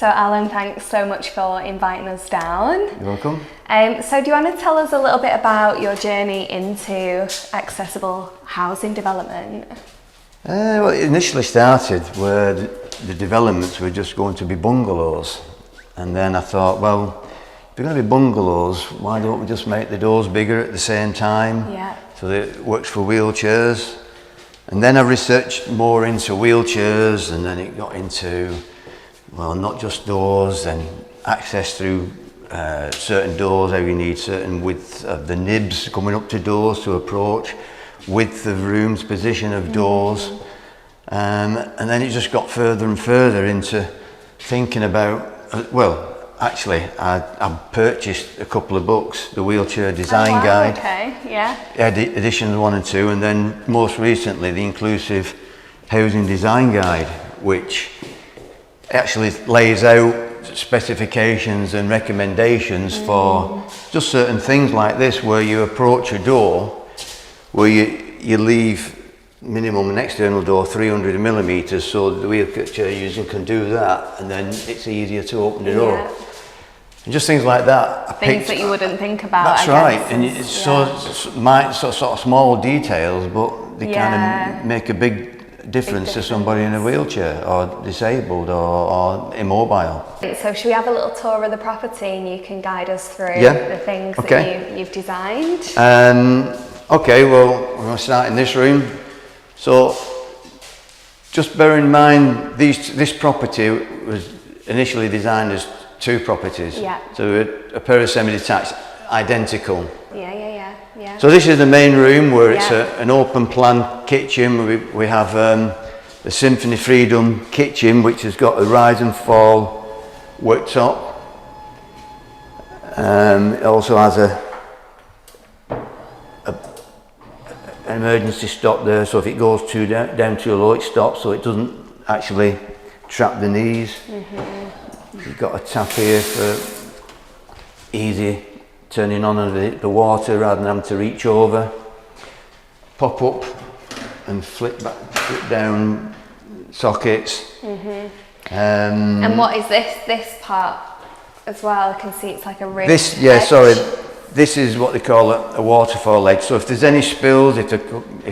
So Alan, thanks so much for inviting us down. You're welcome. So do you want to tell us a little bit about your journey into accessible housing development? Well, it initially started where the developments were just going to be bungalows. And then I thought, well, if they're going to be bungalows, why don't we just make the doors bigger at the same time? Yeah. So that it works for wheelchairs. And then I researched more into wheelchairs, and then it got into, well, not just doors, then access through certain doors, how you need certain width of the nibs coming up to doors to approach, width of rooms, position of doors. And then it just got further and further into thinking about, well, actually, I purchased a couple of books, the Wheelchair Design Guide. Okay, yeah. Editions 1 and 2, and then most recently the Inclusive Housing Design Guide, which actually lays out specifications and recommendations for just certain things like this, where you approach a door, where you leave minimum an external door 300 millimeters, so the wheelchair user can do that, and then it's easier to open the door. And just things like that. Things that you wouldn't think about. That's right, and it's sort of small details, but they kind of make a big difference to somebody in a wheelchair or disabled or immobile. So should we have a little tour of the property and you can guide us through the things that you've designed? Okay, well, we're going to start in this room. So just bear in mind this property was initially designed as 2 properties. Yeah. So a pair of semi-detached, identical. Yeah. So this is the main room where it's an open plan kitchen. We have the Symphony Freedom kitchen, which has got a rise and fall worktop. It also has an emergency stop there, so if it goes down too low, it stops, so it doesn't actually trap the knees. You've got a tap here for easy turning on of the water rather than having to reach over. Pop up and flip down sockets. And what is this part as well? I can see it's like a ridge. This is what they call a waterfall edge. So if there's any spills, if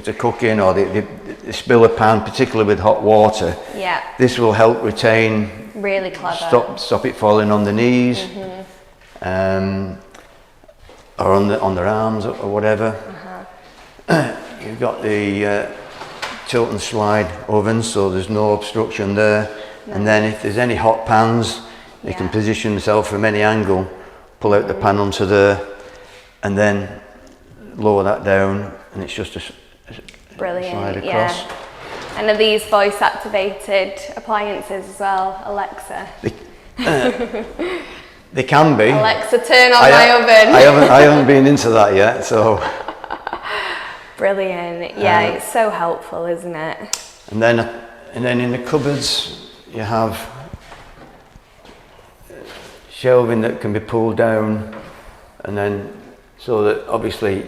they're cooking or they spill a pan, particularly with hot water, this will help retain. Really clever. Stop it falling on the knees, or on their arms or whatever. You've got the tilt and slide oven, so there's no obstruction there. And then if there's any hot pans, they can position themselves from any angle, pull out the pan onto there, and then lower that down, and it's just a slide across. Yeah. And are these voice activated appliances as well, Alexa? They can be. Alexa, turn on my oven. I haven't been into that yet, so. Brilliant. Yeah, it's so helpful, isn't it? And then in the cupboards you have shelving that can be pulled down, and then so that obviously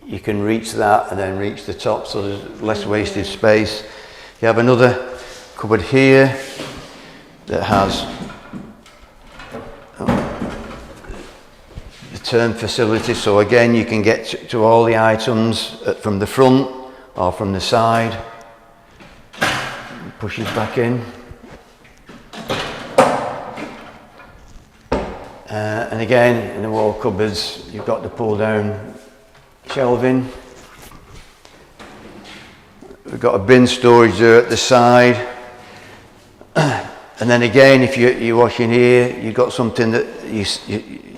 you can reach that and then reach the top, so there's less wasted space. You have another cupboard here that has the turn facility, so again you can get to all the items from the front or from the side. Pushes back in. And again, in the wall cupboards, you've got the pull down shelving. We've got a bin storage there at the side. And then again, if you're washing here, you've got something that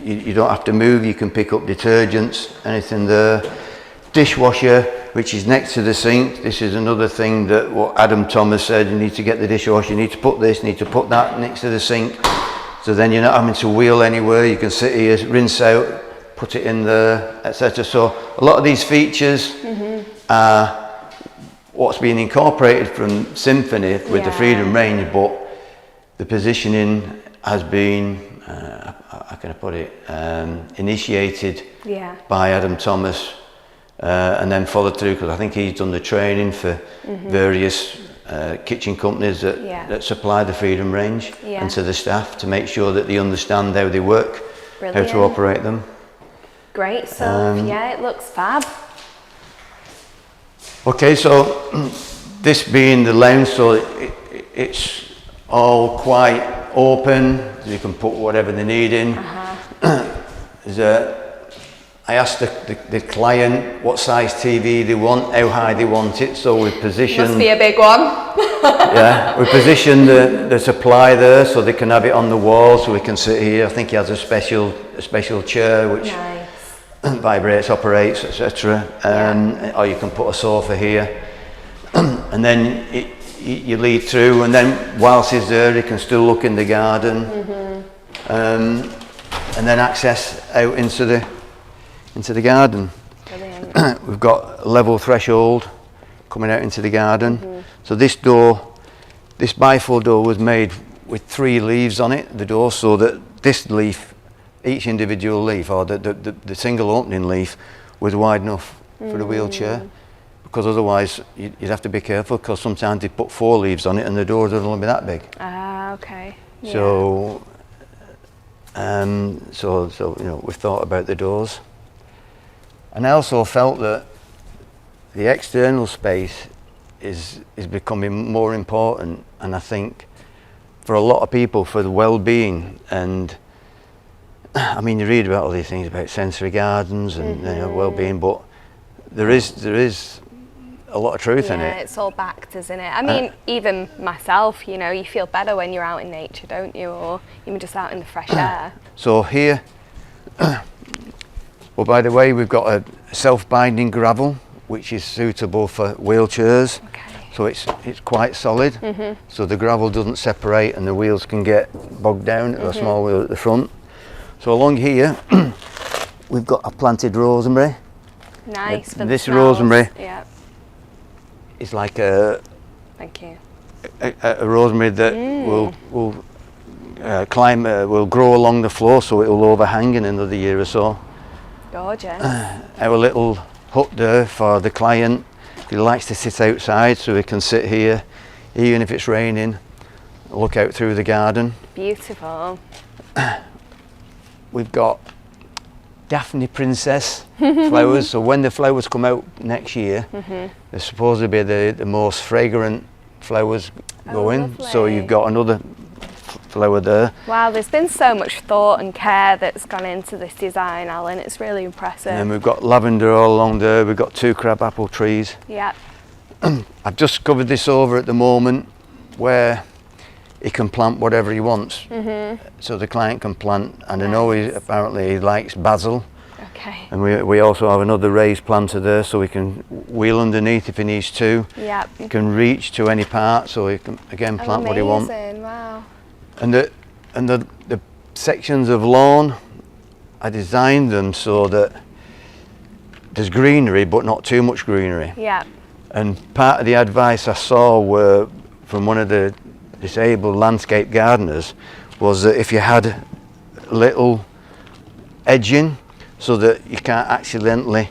you don't have to move. You can pick up detergents, anything there. Dishwasher, which is next to the sink. This is another thing that what Adam Thomas said, you need to get the dishwasher, you need to put this, you need to put that next to the sink. So then you're not having to wheel anywhere, you can sit here, rinse out, put it in there, etc. So a lot of these features are what's been incorporated from Symphony with the Freedom range, but the positioning has been, how can I put it, initiated by Adam Thomas and then followed through, because I think he's done the training for various kitchen companies that, that supply the freedom range, and to the staff to make sure that they understand how they work, how to operate them. Great stuff. Yeah, it looks fab. Okay, so this being the lounge, so it's all quite open. You can put whatever they need in. I asked the client what size TV they want, how high they want it, so we position. Must be a big one. Yeah, we position the supply there so they can have it on the wall, so we can sit here. I think he has a special chair which vibrates, operates, etc. Or you can put a sofa here, and then you lead through, and then whilst he's there, he can still look in the garden, and then access out into the garden. We've got a level threshold coming out into the garden. So this bifold door was made with 3 leaves on it, the door, so that this leaf, each individual leaf, or the single opening leaf, was wide enough for the wheelchair, because otherwise you'd have to be careful, because sometimes they put 4 leaves on it and the doors would only be that big. Okay. Yeah. So you know, we've thought about the doors. And I also felt that the external space is becoming more important, and I think for a lot of people, for the well-being, and I mean, you read about all these things about sensory gardens and you know, well-being, but there is a lot of truth in it. Yeah, it's all backed, isn't it? I mean, even myself, you know, you feel better when you're out in nature, don't you? Or even just out in the fresh air. So here, well, by the way, we've got a self-binding gravel, which is suitable for wheelchairs. Okay. So it's quite solid. So the gravel doesn't separate and the wheels can get bogged down at a small wheel at the front. So along here, we've got a planted rosemary. Nice. For this the smells. rosemary Yeah. is like a Thank you. a rosemary that will climb, will grow along the floor, so it will overhang in another year or so. Gorgeous. Our little hut there for the client. He likes to sit outside, so he can sit here, even if it's raining, look out through the garden. Beautiful. We've got Daphne Princess flowers, so when the flowers come out next year, they're supposed to be the most fragrant flowers going. So you've got another flower there. Wow, there's been so much thought and care that's gone into this design, Alan. It's really impressive. And then we've got lavender all along there. We've got 2 crabapple trees. Yeah. I've just covered this over at the moment where he can plant whatever he wants. So the client can plant, and I know apparently he likes basil. Okay. And we also have another raised planter there, so he can wheel underneath if he needs to. Yeah. He can reach to any part, so he can again plant what he wants. Wow. And the sections of lawn, I designed them so that there's greenery, but not too much greenery. Yeah. And part of the advice I saw were from one of the disabled landscape gardeners was that if you had little edging, so that you can't accidentally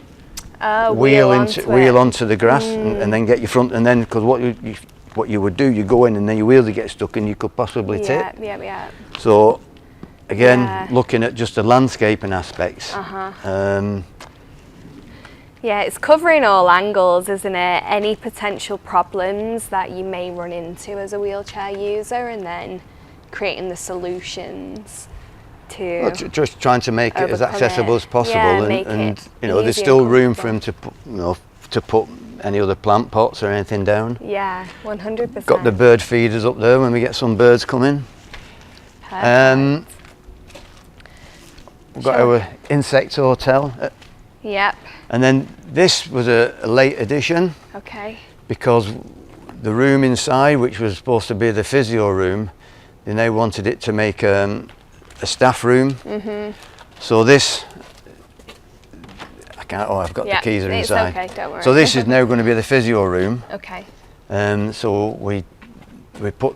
wheel onto the grass and then get your front, and then because what you would do, you go in and then your wheels get stuck and you could possibly tip. Yeah. So again, looking at just the landscaping aspects. Yeah, it's covering all angles, isn't it? Any potential problems that you may run into as a wheelchair user, and then creating the solutions to just trying to make it as accessible as possible, and you know, there's still room for him to put, you know, to put any other plant pots or anything down. Yeah, 100%. Got the bird feeders up there when we get some birds coming. Perfect. We've got our insect hotel. Yep. And then this was a late addition. Okay. Because the room inside, which was supposed to be the physio room, they now wanted it to make a staff room. So this, I can't, I've got the keys are inside. It's okay, don't worry. So this is now going to be the physio room. Okay. So we put,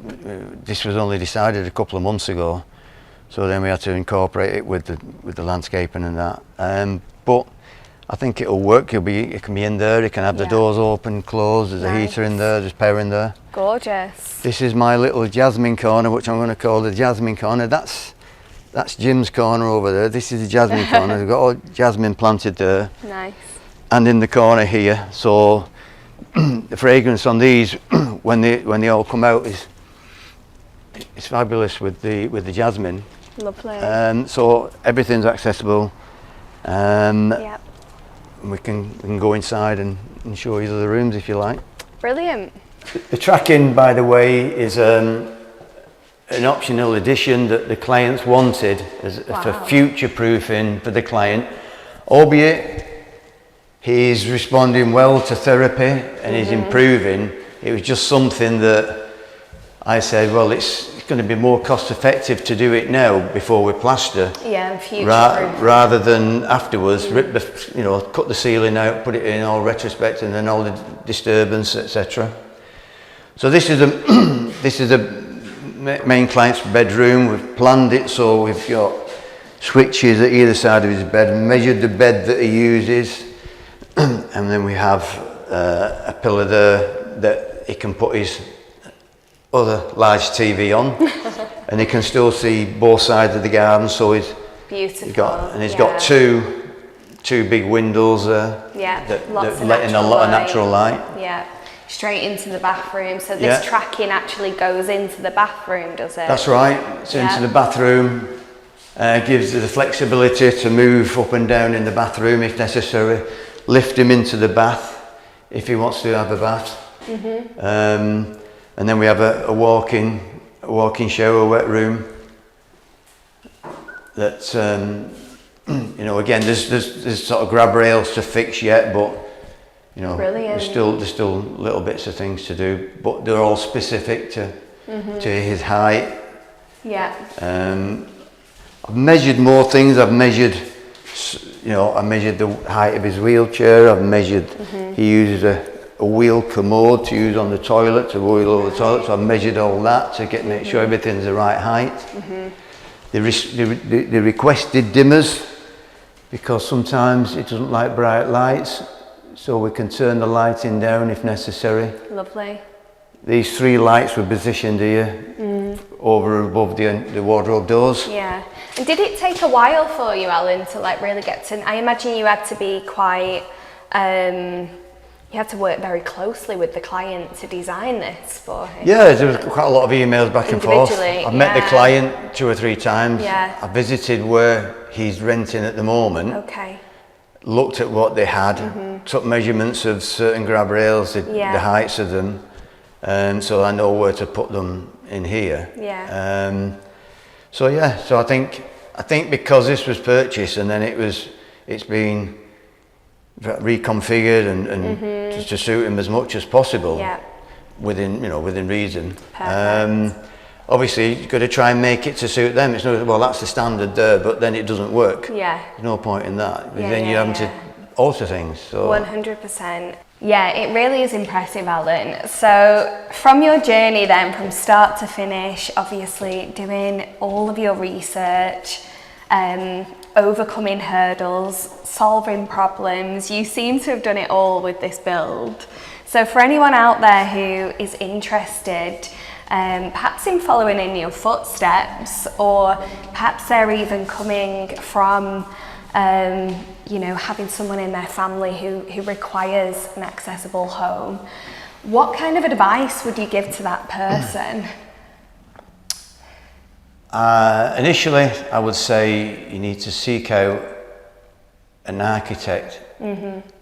this was only decided a couple of months ago. So then we had to incorporate it with the landscaping and that. But I think it'll work. It can be in there. It can have the doors open, closed. There's a heater in there. There's power in there. Gorgeous. This is my little jasmine corner, which I'm going to call the jasmine corner. That's Jim's corner over there. This is the jasmine corner. We've got all jasmine planted there. Nice. And in the corner here. So the fragrance on these, when they all come out, it's fabulous with the jasmine. Lovely. So everything's accessible. Yep. We can go inside and show you the rooms if you like. Brilliant. The tracking, by the way, is an optional addition that the clients wanted for future proofing for the client, albeit he's responding well to therapy and he's improving. It was just something that I said, well, it's going to be more cost effective to do it now before we plaster. Yeah, and future rather than afterwards, rip the, cut the ceiling out, put it in all retrospect, and then all the disturbance, etc. So this is the main client's bedroom. We've planned it so we've got switches at either side of his bed, measured the bed that he uses, and then we have a pillar there that he can put his other large TV on, and he can still see both sides of the garden. So he's got two big windows there. Yeah, that lots of let in a lot of natural light. Yeah, straight into the bathroom. So this tracking actually goes into the bathroom, does it? That's right. So into the bathroom, gives you the flexibility to move up and down in the bathroom if necessary. Lift him into the bath if he wants to have a bath. And then we have a walk-in shower wet room. That again, there's sort of grab rails to fix yet, but there's still little bits of things to do, but they're all specific to his height. Yeah. I've measured more things. I've measured the height of his wheelchair. I've measured. He uses a wheel commode to use on the toilet, to wheel over the toilet, so I've measured all that to make sure everything's the right height. They requested dimmers because sometimes it doesn't like bright lights, so we can turn the lighting down if necessary. Lovely. These 3 lights were positioned here over and above the wardrobe doors. Yeah. And did it take a while for you, Alan, to really get to... I imagine you had to be quite... you had to work very closely with the client to design this for him. Yeah, there was quite a lot of emails back and forth. I've met the client 2 or 3 times. Yeah. I visited where he's renting at the moment. Okay. Looked at what they had, took measurements of certain grab rails, the heights of them, so I know where to put them in here. Yeah. So I think because this was purchased and then it's been reconfigured and just to suit him as much as possible, within reason. Obviously you've got to try and make it to suit them. It's not, well, that's the standard there, but then it doesn't work. There's no point in that. Then you're having to alter things. So 100%. Yeah, it really is impressive, Alan. So from your journey then, from start to finish, obviously doing all of your research, overcoming hurdles, solving problems. You seem to have done it all with this build. So for anyone out there who is interested, perhaps in following in your footsteps, or perhaps they're even coming from, having someone in their family who requires an accessible home, what kind of advice would you give to that person? Initially, I would say you need to seek out an architect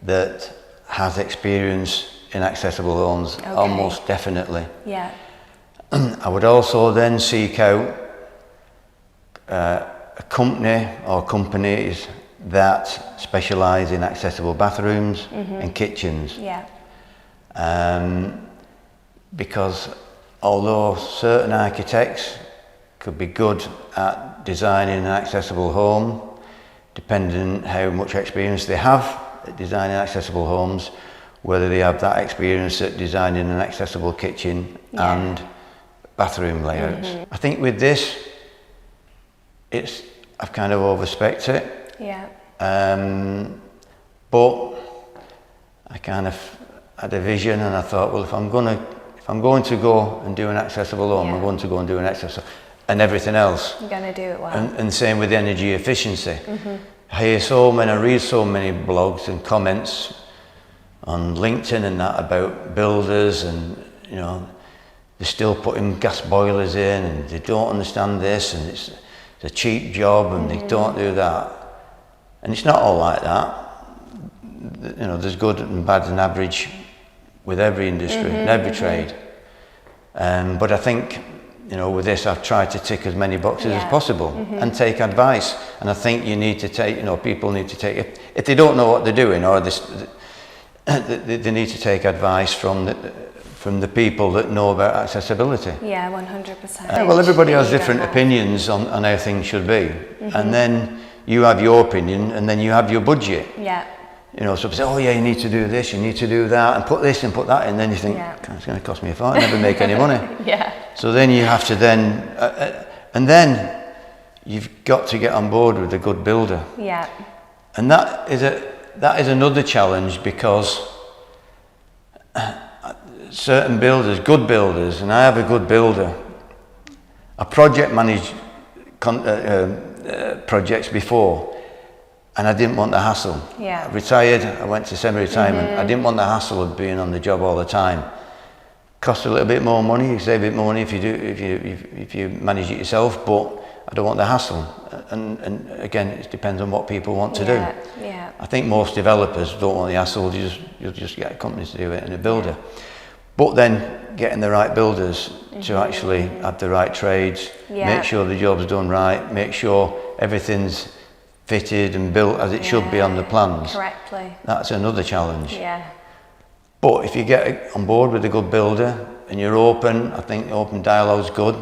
that has experience in accessible homes, almost definitely. Yeah. I would also then seek out a company or companies that specialise in accessible bathrooms and kitchens. Yeah. Because although certain architects could be good at designing an accessible home, depending how much experience they have at designing accessible homes, whether they have that experience at designing an accessible kitchen and bathroom layouts. I think with this, I've kind of overspec'd it. Yeah. But I kind of had a vision, and I thought, well, if I'm going to go and do an accessible home, I'm going to go and do an accessible, and everything else. You're going to do it well. And same with energy efficiency. I read so many blogs and comments on LinkedIn and that about builders, and you know, they're still putting gas boilers in, and they don't understand this, and it's a cheap job, and they don't do that. And it's not all like that. You know, there's good and bad and average with every industry and every trade. But I think, you know, with this, I've tried to tick as many boxes as possible and take advice. And I think you need to take, you know, people need to take, if they don't know what they're doing, or they need to take advice from the people that know about accessibility. Yeah, 100%. Well, everybody has different opinions on how things should be. And then you have your opinion, and then you have your budget. Yeah. You know, so say, oh yeah, you need to do this, you need to do that, and put this and put that in. Then you think, it's going to cost me a fortune, never make any money. So then you have to and then you've got to get on board with a good builder. Yeah. And that is another challenge, because certain builders, good builders, and I have a good builder, I project managed projects before, and I didn't want the hassle. Yeah. I retired, I went to semi-retirement. I didn't want the hassle of being on the job all the time. Cost a little bit more money, you save a bit more money if you manage it yourself, but I don't want the hassle. And again, it depends on what people want to do. Yeah. I think most developers don't want the hassle, you'll just get a company to do it and a builder. But then getting the right builders to actually have the right trades, make sure the job's done right, make sure everything's fitted and built as it should be on the plans. Correctly. That's another challenge. Yeah. But if you get on board with a good builder and you're open, I think open dialogue's good,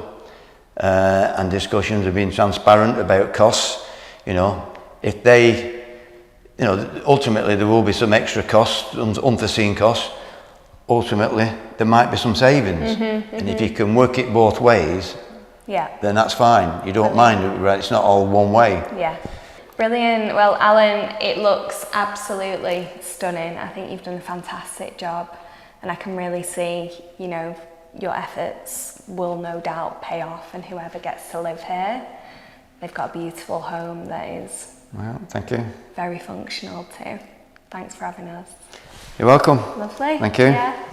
and discussions have been transparent about costs. You know, if they, you know, ultimately there will be some extra costs, unforeseen costs. Ultimately, there might be some savings, and if you can work it both ways, then that's fine. You don't mind, right? It's not all one way. Yeah. Brilliant. Well, Allan, it looks absolutely stunning. I think you've done a fantastic job, and I can really see, you know, your efforts will no doubt pay off, and whoever gets to live here, they've got a beautiful home that is thank you. Very functional too. Thanks for having us. You're welcome. Lovely. Thank you. Yeah.